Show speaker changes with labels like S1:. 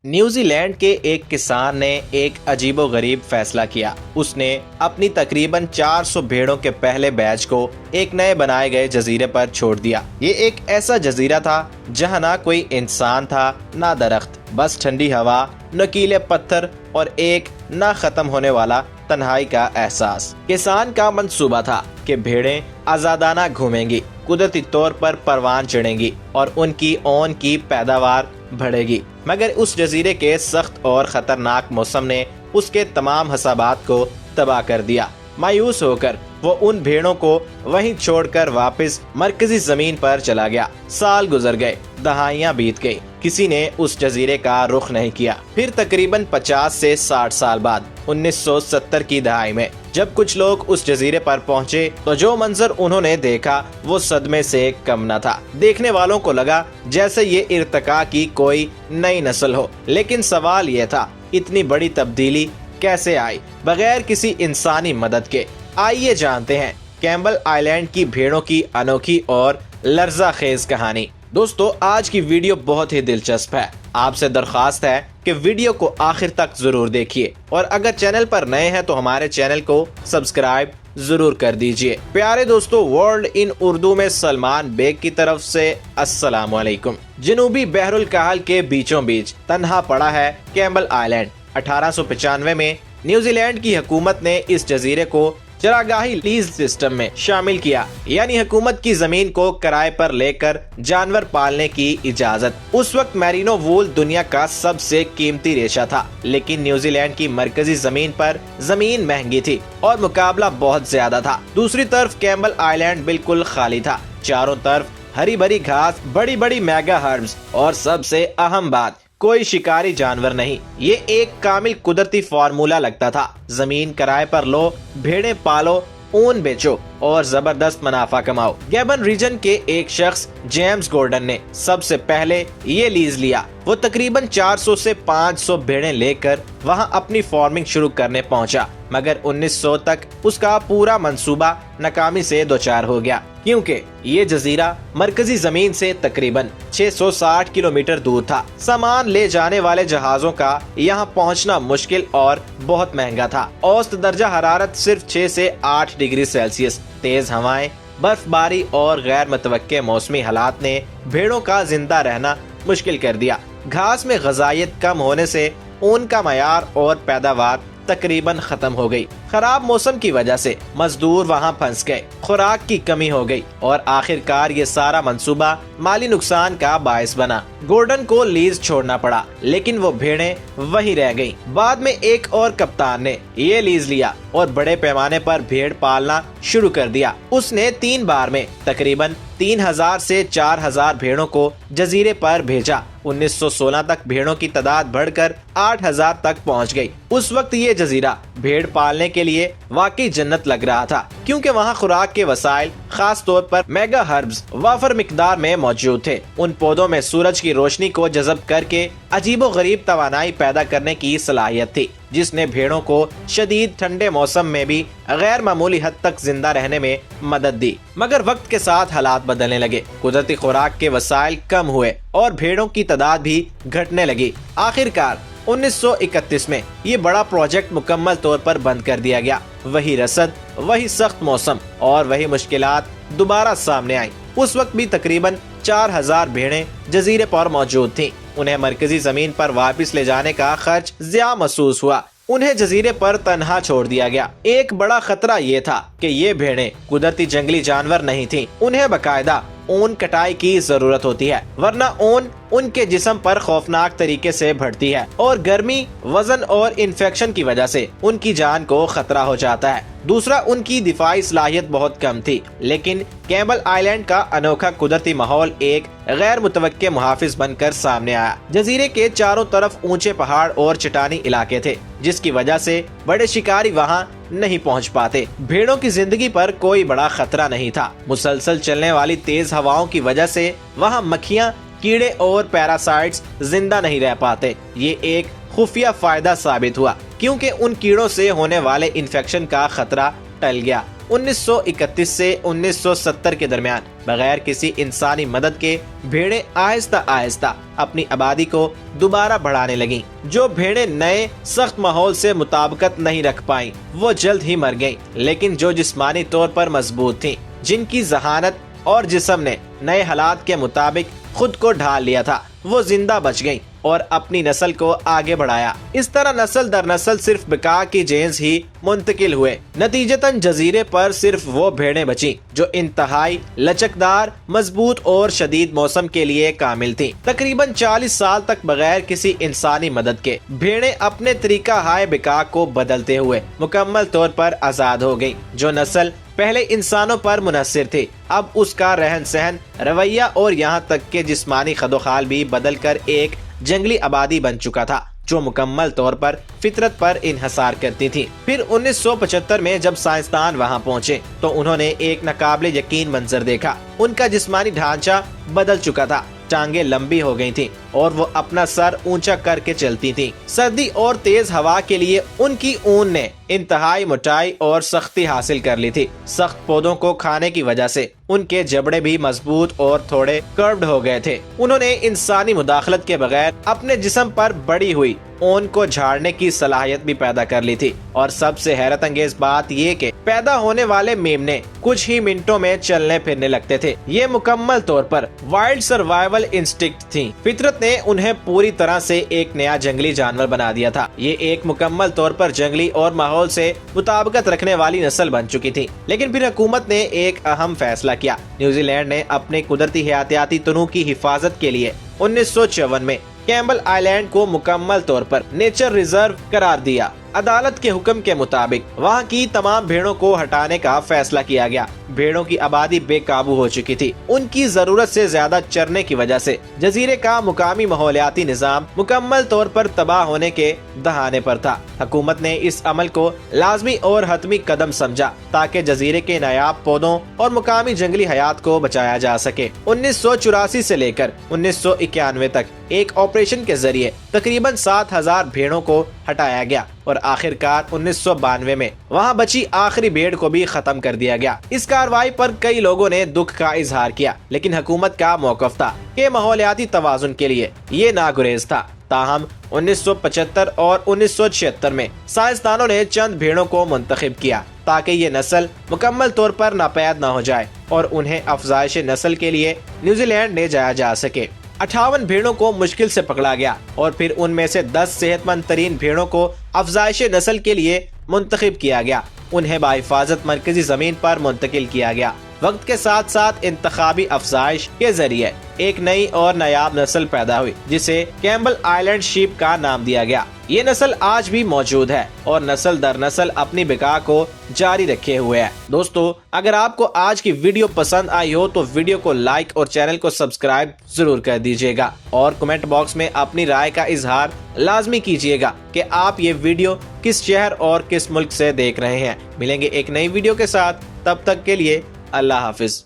S1: New Zealand کے ایک کسان نے ایک عجیب و غریب فیصلہ کیا۔ اس نے اپنی تقریباً 400 بھیڑوں کے پہلے بیچ کو ایک نئے بنائے گئے جزیرے پر چھوڑ دیا۔ یہ ایک ایسا جزیرہ تھا جہاں نہ کوئی انسان تھا نہ درخت، بس ٹھنڈی ہوا، نکیلے پتھر اور ایک نہ ختم ہونے والا تنہائی کا احساس۔ کسان کا منصوبہ تھا کہ بھیڑیں آزادانہ گھومیں گی، قدرتی طور پر پروان چڑھیں گی اور ان کی اون کی پیداوار بڑھے گی، مگر اس جزیرے کے سخت اور خطرناک موسم نے اس کے تمام حسابات کو تباہ کر دیا۔ مایوس ہو کر وہ ان بھیڑوں کو وہیں چھوڑ کر واپس مرکزی زمین پر چلا گیا۔ سال گزر گئے، دہائیاں بیت گئی، کسی نے اس جزیرے کا رخ نہیں کیا۔ پھر تقریباً 50 سے 60 سال بعد 1970 کی دہائی میں جب کچھ لوگ اس جزیرے پر پہنچے تو جو منظر انہوں نے دیکھا وہ صدمے سے کم نہ تھا۔ دیکھنے والوں کو لگا جیسے یہ ارتقاء کی کوئی نئی نسل ہو، لیکن سوال یہ تھا اتنی بڑی تبدیلی کیسے آئی بغیر کسی انسانی مدد کے؟ آئیے جانتے ہیں کیمبل آئی لینڈ کی بھیڑوں کی انوکھی اور لرزہ خیز کہانی۔ دوستو، آج کی ویڈیو بہت ہی دلچسپ ہے۔ آپ سے درخواست ہے کہ ویڈیو کو آخر تک ضرور دیکھیے، اور اگر چینل پر نئے ہیں تو ہمارے چینل کو سبسکرائب ضرور کر دیجئے۔ پیارے دوستو، ورلڈ ان اردو میں سلمان بیگ کی طرف سے السلام علیکم۔ جنوبی بحر الکاہل کے بیچوں بیچ تنہا پڑا ہے کیمبل آئی لینڈ۔ 1895 میں نیوزی لینڈ کی حکومت نے اس جزیرے کو چراگاہی لیز سسٹم میں شامل کیا، یعنی حکومت کی زمین کو کرائے پر لے کر جانور پالنے کی اجازت۔ اس وقت میرینو وول دنیا کا سب سے قیمتی ریشہ تھا، لیکن نیوزی لینڈ کی مرکزی زمین پر زمین مہنگی تھی اور مقابلہ بہت زیادہ تھا۔ دوسری طرف کیمبل آئی لینڈ بالکل خالی تھا، چاروں طرف ہری بھری گھاس، بڑی بڑی میگا ہربز اور سب سے اہم بات، کوئی شکاری جانور نہیں۔ یہ ایک کامل قدرتی فارمولا لگتا تھا۔ زمین کرائے پر لو، بھیڑیں پالو، اون بیچو اور زبردست منافع کماؤ۔ گیبن ریجن کے ایک شخص جیمز گورڈن نے سب سے پہلے یہ لیز لیا۔ وہ تقریباً 400 سے 500 بھیڑیں لے کر وہاں اپنی فارمنگ شروع کرنے پہنچا، مگر 1900 تک اس کا پورا منصوبہ ناکامی سے دوچار ہو گیا، کیونکہ یہ جزیرہ مرکزی زمین سے تقریباً 660 کلومیٹر دور تھا۔ سامان لے جانے والے جہازوں کا یہاں پہنچنا مشکل اور بہت مہنگا تھا۔ اوسط درجہ حرارت صرف 6 سے 8 ڈگری سیلسیس، تیز ہوائیں، برف باری اور غیر متوقع موسمی حالات نے بھیڑوں کا زندہ رہنا مشکل کر دیا۔ گھاس میں غذائیت کم ہونے سے اون کا معیار اور پیداوار تقریباً ختم ہو گئی۔ خراب موسم کی وجہ سے مزدور وہاں پھنس گئے، خوراک کی کمی ہو گئی اور آخر کار یہ سارا منصوبہ مالی نقصان کا باعث بنا۔ گورڈن کو لیز چھوڑنا پڑا، لیکن وہ بھیڑیں وہیں رہ گئیں۔ بعد میں ایک اور کپتان نے یہ لیز لیا اور بڑے پیمانے پر بھیڑ پالنا شروع کر دیا۔ اس نے 3 بار میں تقریباً 3000 سے 4000 بھیڑوں کو جزیرے پر بھیجا۔ 1916 تک بھیڑوں کی تعداد بڑھ کر 8000 تک پہنچ گئی۔ اس وقت یہ جزیرہ بھیڑ پالنے کے لیے واقعی جنت لگ رہا تھا، کیونکہ وہاں خوراک کے وسائل، خاص طور پر میگا ہربز، وافر مقدار میں موجود تھے۔ ان پودوں میں سورج کی روشنی کو جذب کر کے عجیب و غریب توانائی پیدا کرنے کی صلاحیت تھی، جس نے بھیڑوں کو شدید ٹھنڈے موسم میں بھی غیر معمولی حد تک زندہ رہنے میں مدد دی۔ مگر وقت کے ساتھ حالات بدلنے لگے، قدرتی خوراک کے وسائل کم ہوئے اور بھیڑوں کی تعداد بھی گھٹنے لگی۔ آخر کار 1931 میں یہ بڑا پروجیکٹ مکمل طور پر بند کر دیا گیا۔ وہی رسد، وہی سخت موسم اور وہی مشکلات دوبارہ سامنے آئیں۔ اس وقت بھی تقریباً 4000 بھیڑیں جزیرے پر موجود تھیں۔ انہیں مرکزی زمین پر واپس لے جانے کا خرچ زیادہ محسوس ہوا۔ انہیں جزیرے پر تنہا چھوڑ دیا گیا۔ ایک بڑا خطرہ یہ تھا کہ یہ بھیڑیں قدرتی جنگلی جانور نہیں تھیں، انہیں باقاعدہ اون کٹائی کی ضرورت ہوتی ہے، ورنہ اون ان کے جسم پر خوفناک طریقے سے بڑھتی ہے اور گرمی، وزن اور انفیکشن کی وجہ سے ان کی جان کو خطرہ ہو جاتا ہے۔ دوسرا، ان کی دفاعی صلاحیت بہت کم تھی، لیکن کیمبل آئی لینڈ کا انوکھا قدرتی ماحول ایک غیر متوقع محافظ بن کر سامنے آیا۔ جزیرے کے چاروں طرف اونچے پہاڑ اور چٹانی علاقے تھے، جس کی وجہ سے بڑے شکاری وہاں نہیں پہنچ پاتے۔ بھیڑوں کی زندگی پر کوئی بڑا خطرہ نہیں تھا۔ مسلسل چلنے والی تیز ہواؤں کی وجہ سے وہاں مکھیاں، کیڑے اور پیراسائٹس زندہ نہیں رہ پاتے۔ یہ ایک خفیہ فائدہ ثابت ہوا، کیونکہ ان کیڑوں سے ہونے والے انفیکشن کا خطرہ ٹل گیا۔ 1931 سے 1970 کے درمیان بغیر کسی انسانی مدد کے بھیڑیں آہستہ آہستہ اپنی آبادی کو دوبارہ بڑھانے لگیں۔ جو بھیڑیں نئے سخت ماحول سے مطابقت نہیں رکھ پائیں وہ جلد ہی مر گئیں، لیکن جو جسمانی طور پر مضبوط تھیں، جن کی ذہانت اور جسم نے نئے حالات کے مطابق خود کو ڈھال لیا تھا، وہ زندہ بچ گئیں اور اپنی نسل کو آگے بڑھایا۔ اس طرح نسل در نسل صرف بقا کی جینز ہی منتقل ہوئے۔ نتیجتاً جزیرے پر صرف وہ بھیڑیں بچیں جو انتہائی لچکدار، مضبوط اور شدید موسم کے لیے کامل تھیں۔ تقریباً 40 سال تک بغیر کسی انسانی مدد کے بھیڑیں اپنے طریقہ ہائے بقا کو بدلتے ہوئے مکمل طور پر آزاد ہو گئیں۔ جو نسل پہلے انسانوں پر منحصر تھی، اب اس کا رہن سہن، رویہ اور یہاں تک کہ جسمانی خدوخال بھی بدل کر ایک جنگلی آبادی بن چکا تھا جو مکمل طور پر فطرت پر انحصار کرتی تھی۔ پھر 1975 میں جب سائنسدان وہاں پہنچے تو انہوں نے ایک ناقابل یقین منظر دیکھا۔ ان کا جسمانی ڈھانچہ بدل چکا تھا، ٹانگیں لمبی ہو گئی تھیں اور وہ اپنا سر اونچا کر کے چلتی تھیں۔ سردی اور تیز ہوا کے لیے ان کی اون نے انتہائی موٹائی اور سختی حاصل کر لی تھی۔ سخت پودوں کو کھانے کی وجہ سے ان کے جبڑے بھی مضبوط اور تھوڑے کروڈ ہو گئے تھے۔ انہوں نے انسانی مداخلت کے بغیر اپنے جسم پر بڑی ہوئی اون کو جھاڑنے کی صلاحیت بھی پیدا کر لی تھی، اور سب سے حیرت انگیز بات یہ کہ پیدا ہونے والے میمنے کچھ ہی منٹوں میں چلنے پھرنے لگتے تھے۔ یہ مکمل طور پر وائلڈ سروائیول انسٹنکٹ تھی۔ فطرت نے انہیں پوری طرح سے ایک نیا جنگلی جانور بنا دیا تھا۔ یہ ایک مکمل طور پر جنگلی اور ماحول سے مطابقت رکھنے والی نسل بن چکی تھی۔ لیکن پھر حکومت نے ایک اہم فیصلہ کیا۔ نیوزی لینڈ نے اپنے قدرتی حیاتیاتی تنوع کی حفاظت کے لیے 1954 میں کیمبل آئی لینڈ کو مکمل طور پر نیچر ریزرو قرار دیا۔ عدالت کے حکم کے مطابق وہاں کی تمام بھیڑوں کو ہٹانے کا فیصلہ کیا گیا۔ بھیڑوں کی آبادی بے قابو ہو چکی تھی۔ ان کی ضرورت سے زیادہ چرنے کی وجہ سے جزیرے کا مقامی ماحولیاتی نظام مکمل طور پر تباہ ہونے کے دہانے پر تھا۔ حکومت نے اس عمل کو لازمی اور حتمی قدم سمجھا تاکہ جزیرے کے نایاب پودوں اور مقامی جنگلی حیات کو بچایا جا سکے۔ 1984 سے لے کر 1991 تک ایک آپریشن کے ذریعے تقریباً 7000 بھیڑوں کو ہٹایا گیا اور آخر کار 1992 میں وہاں بچی آخری بھیڑ کو بھی ختم کر دیا گیا۔ اس کارروائی پر کئی لوگوں نے دکھ کا اظہار کیا، لیکن حکومت کا موقف تھا کہ ماحولیاتی توازن کے لیے یہ ناگزیر تھا۔ تاہم 1975 اور 1976 میں سائنسدانوں نے چند بھیڑوں کو منتخب کیا تاکہ یہ نسل مکمل طور پر ناپید نہ ہو جائے اور انہیں افزائش نسل کے لیے نیوزی لینڈ لے جایا جا سکے۔ 58 بھیڑوں کو مشکل سے پکڑا گیا اور پھر ان میں سے 10 صحت مند ترین بھیڑوں کو افزائش نسل کے لیے منتخب کیا گیا۔ انہیں بحفاظت مرکزی زمین پر منتقل کیا گیا۔ وقت کے ساتھ ساتھ انتخابی افزائش کے ذریعے ایک نئی اور نایاب نسل پیدا ہوئی جسے کیمبل آئی لینڈ شیپ کا نام دیا گیا۔ یہ نسل آج بھی موجود ہے اور نسل در نسل اپنی بقا کو جاری رکھے ہوئے ہے۔ دوستو، اگر آپ کو آج کی ویڈیو پسند آئی ہو تو ویڈیو کو لائک اور چینل کو سبسکرائب ضرور کر دیجیے گا، اور کمنٹ باکس میں اپنی رائے کا اظہار لازمی کیجیے گا کہ آپ یہ ویڈیو کس شہر اور کس ملک سے دیکھ رہے ہیں۔ ملیں گے ایک نئی ویڈیو کے ساتھ، تب تک کے لیے اللہ حافظ۔